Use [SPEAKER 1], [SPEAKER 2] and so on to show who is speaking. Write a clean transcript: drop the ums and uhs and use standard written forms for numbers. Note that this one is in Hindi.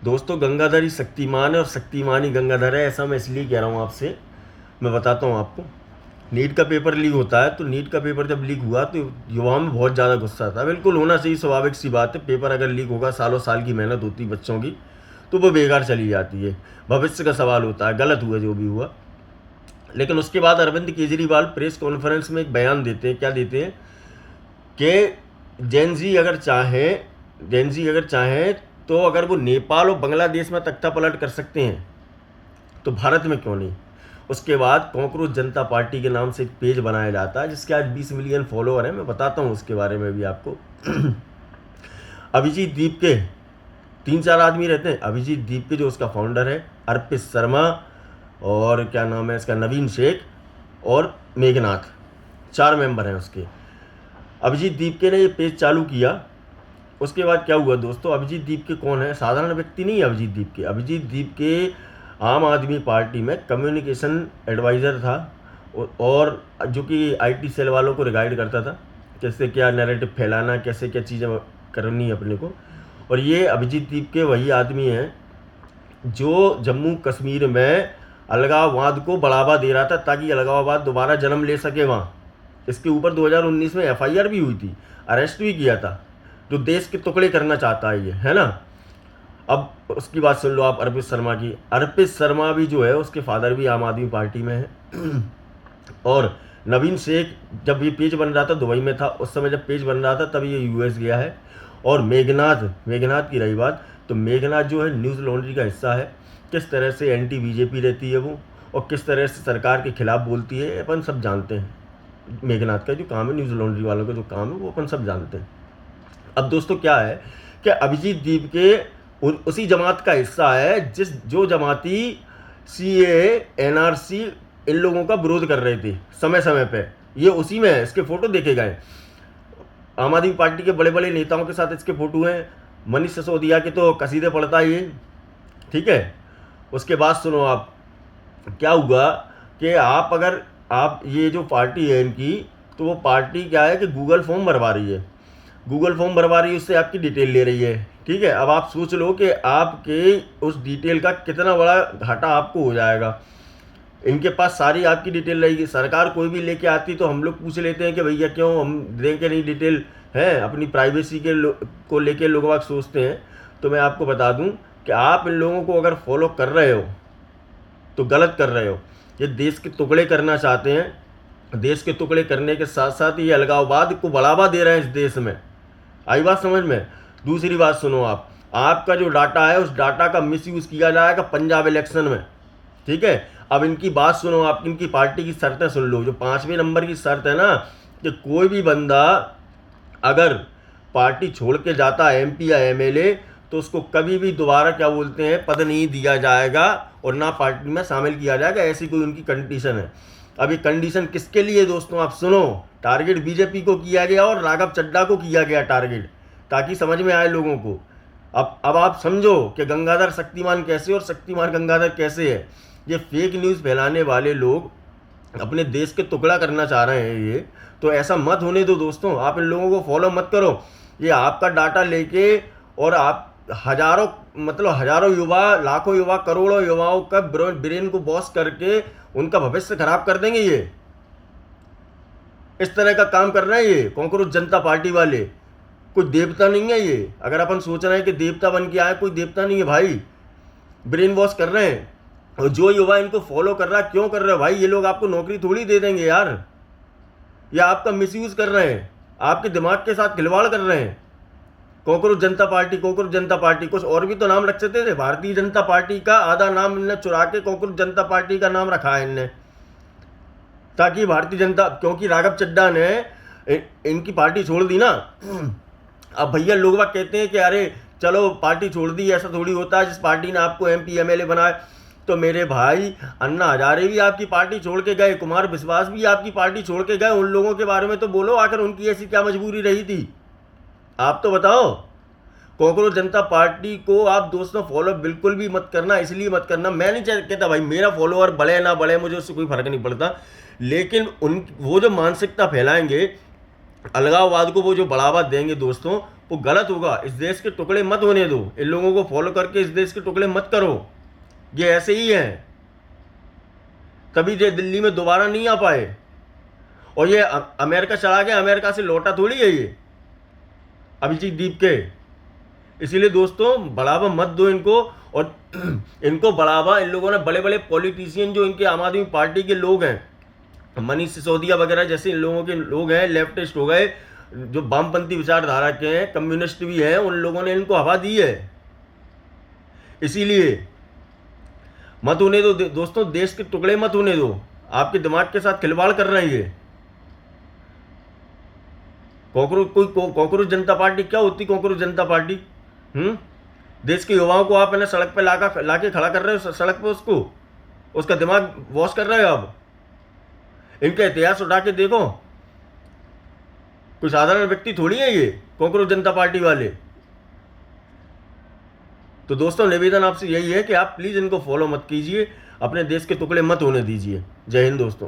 [SPEAKER 1] दोस्तों गंगाधर ही शक्तिमान है और शक्तिमान ही गंगाधर है, ऐसा मैं इसलिए कह रहा हूँ आपसे। मैं बताता हूँ आपको। नीट का पेपर लीक होता है, तो नीट का पेपर जब लीक हुआ तो युवाओं में बहुत ज़्यादा गुस्सा था। बिल्कुल होना चाहिए, स्वाभाविक सी बात है। पेपर अगर लीक होगा, सालों साल की मेहनत होती है बच्चों की, तो वो बेकार चली जाती है। भविष्य का सवाल होता है, गलत हुआ जो भी हुआ। लेकिन उसके बाद अरविंद केजरीवाल प्रेस कॉन्फ्रेंस में एक बयान देते हैं। क्या देते हैं कि जेन जी अगर चाहे तो अगर वो नेपाल और बांग्लादेश में तख्ता पलट कर सकते हैं तो भारत में क्यों नहीं। उसके बाद कॉकरोच जनता पार्टी के नाम से एक पेज बनाया जाता है जिसके आज 20 मिलियन फॉलोअर हैं। मैं बताता हूँ उसके बारे में भी आपको। अभिजीत दीप के 3-4 आदमी रहते हैं। अभिजीत दीप के जो उसका फाउंडर है, अर्पित शर्मा, और क्या नाम है इसका, नवीन शेख और मेघनाथ, 4 मेंबर हैं उसके। अभिजीत दीपके ने ये पेज चालू किया। उसके बाद क्या हुआ दोस्तों, अभिजीत दीपके कौन है? साधारण व्यक्ति नहीं है अभिजीत दीपके। अभिजीत दीपके आम आदमी पार्टी में कम्युनिकेशन एडवाइज़र था, और जो कि आईटी सेल वालों को गाइड करता था, कैसे क्या नैरेटिव फैलाना, कैसे क्या चीज़ें करनी है अपने को। और ये अभिजीत दीपके वही आदमी हैं जो जम्मू कश्मीर में अलगाववाद को बढ़ावा दे रहा था ताकि अलगाववाद दोबारा जन्म ले सके वहाँ। इसके ऊपर 2019 में एफआईआर भी हुई थी, अरेस्ट भी किया था। जो देश के टुकड़े करना चाहता है ये, है ना। अब उसकी बात सुन लो आप, अर्पित शर्मा की। अर्पित शर्मा भी जो है, उसके फादर भी आम आदमी पार्टी में है। और नवीन शेख जब ये पेज बन रहा था दुबई में था, उस समय जब पेज बन रहा था तब ये यूएस गया है। और मेघनाथ की रही बात, तो मेघनाथ जो है न्यूज़ लॉन्ड्री का हिस्सा है। किस तरह से एंटी बीजेपी रहती है वो, और किस तरह से सरकार के खिलाफ बोलती है, अपन सब जानते हैं। मेघनाथ का जो काम है, न्यूज़ लॉन्ड्री वालों का जो काम है, वो अपन सब जानते हैं। अब दोस्तों क्या है कि अभिजीत दीप के उसी जमात का हिस्सा है जो जमाती सीए, एनआरसी, इन लोगों का विरोध कर रहे थे समय समय पे। ये उसी में है, इसके फोटो देखे गए। आम आदमी पार्टी के बड़े बड़े नेताओं के साथ इसके फोटो हैं। मनीष सिसोदिया के तो कसीदे पढ़ता है ये, ठीक है। उसके बाद सुनो आप, क्या हुआ कि आप ये जो पार्टी है इनकी, तो वो पार्टी क्या है कि गूगल फॉर्म भरवा रही है। उससे आपकी डिटेल ले रही है, ठीक है। अब आप सोच लो कि आपके उस डिटेल का कितना बड़ा घाटा आपको हो जाएगा। इनके पास सारी आपकी डिटेल रहेगी। सरकार कोई भी लेके आती तो हम लोग पूछ लेते हैं कि भैया क्यों हम देंगे नहीं डिटेल, है अपनी प्राइवेसी को लेके लोग बाग सोचते हैं। तो मैं आपको बता दूं कि आप इन लोगों को अगर फॉलो कर रहे हो तो गलत कर रहे हो। ये देश के टुकड़े करना चाहते हैं। देश के टुकड़े करने के साथ साथ ये अलगाववाद को बढ़ावा दे रहे हैं इस देश में। आई बात समझ में? दूसरी बात सुनो आप, आपका जो डाटा है उस डाटा का मिसयूज़ किया जाएगा पंजाब इलेक्शन में, ठीक है। अब इनकी बात सुनो आप, इनकी पार्टी की शर्तें सुन लो। जो 5वें नंबर की शर्त है ना, कि कोई भी बंदा अगर पार्टी छोड़ के जाता है एमपी या एमएलए, तो उसको कभी भी दोबारा क्या बोलते हैं, पद नहीं दिया जाएगा और ना पार्टी में शामिल किया जाएगा। ऐसी कोई उनकी कंडीशन है। अब ये कंडीशन किसके लिए दोस्तों आप सुनो, टारगेट बीजेपी को किया गया और राघव चड्ढा को किया गया टारगेट, ताकि समझ में आए लोगों को। अब आप समझो कि गंगाधर शक्तिमान कैसे और शक्तिमान गंगाधर कैसे है। ये फेक न्यूज़ फैलाने वाले लोग अपने देश के टुकड़ा करना चाह रहे हैं ये, तो ऐसा मत होने दो दोस्तों। आप इन लोगों को फॉलो मत करो। ये आपका डाटा लेके और आप हजारों युवा, लाखों युवा, करोड़ों युवाओं का ब्रेन को वॉश करके उनका भविष्य खराब कर देंगे। ये इस तरह का काम कर रहे हैं ये कॉकरोच जनता पार्टी वाले। कोई देवता नहीं है ये। अगर अपन सोच रहे हैं कि देवता बन के आए, कोई देवता नहीं है भाई। ब्रेन वॉश कर रहे हैं। और जो युवा इनको फॉलो कर रहा है, क्यों कर रहे हो भाई? ये लोग आपको नौकरी थोड़ी दे देंगे यार। ये आपका मिसयूज कर रहे हैं, आपके दिमाग के साथ खिलवाड़ कर रहे हैं। कॉकरोच जनता पार्टी, कुछ और भी तो नाम रख सकते थे। भारतीय जनता पार्टी का आधा नाम इनने चुरा के कॉकरोच जनता पार्टी का नाम रखा है इनने, ताकि भारतीय जनता, क्योंकि राघव चड्ढा ने इनकी पार्टी छोड़ दी ना। अब भैया लोग बाग कहते हैं कि अरे चलो पार्टी छोड़ दी, ऐसा थोड़ी होता है जिस पार्टी ने आपको एमपी एमएलए बनाए। तो मेरे भाई, अन्ना हजारे भी आपकी पार्टी छोड़ के गए, कुमार विश्वास भी आपकी पार्टी छोड़ के गए। उन लोगों के बारे में तो बोलो, आखिर उनकी ऐसी क्या मजबूरी रही थी, आप तो बताओ। कॉकरोच जनता पार्टी को आप दोस्तों फॉलो बिल्कुल भी मत करना। इसलिए मत करना, मैं नहीं कहता भाई मेरा फॉलोअर बढ़े ना बढ़े, मुझे उससे कोई फर्क नहीं पड़ता। लेकिन वो जो मानसिकता फैलाएंगे, अलगाववाद को वो जो बढ़ावा देंगे दोस्तों, वो गलत होगा। इस देश के टुकड़े मत होने दो, इन लोगों को फॉलो करके इस देश के टुकड़े मत करो। ये ऐसे ही हैं, तभी ये दिल्ली में दोबारा नहीं आ पाए। और ये अमेरिका चला गया, अमेरिका से लौटा थोड़ी है ये अभिजीत दीप के। इसीलिए दोस्तों बढ़ावा मत दो इनको। और इनको बढ़ावा इन लोगों ने, बड़े बड़े पॉलिटिशियन जो इनके आम आदमी पार्टी के लोग हैं, मनीष सिसोदिया वगैरह जैसे इन लोगों के लोग हैं, लेफ्टिस्ट हो गए, जो वामपंथी विचारधारा के हैं, कम्युनिस्ट भी हैं, उन लोगों ने इनको हवा दी है। इसीलिए मत होने दो दोस्तों, देश के टुकड़े मत होने दो। आपके दिमाग के साथ खिलवाड़ कर रहे हैं ये। कॉकरोच जनता पार्टी क्या होती? कॉकरोच जनता पार्टी देश के युवाओं को आप सड़क पे लाके खड़ा कर रहे हो, सड़क पे उसका दिमाग वॉश कर रहे हो आप। इनका इतिहास उठा के देखो, कोई साधारण व्यक्ति थोड़ी है ये कॉकरोच जनता पार्टी वाले। तो दोस्तों निवेदन आपसे यही है कि आप प्लीज़ इनको फॉलो मत कीजिए, अपने देश के टुकड़े मत होने दीजिए। जय हिंद दोस्तों।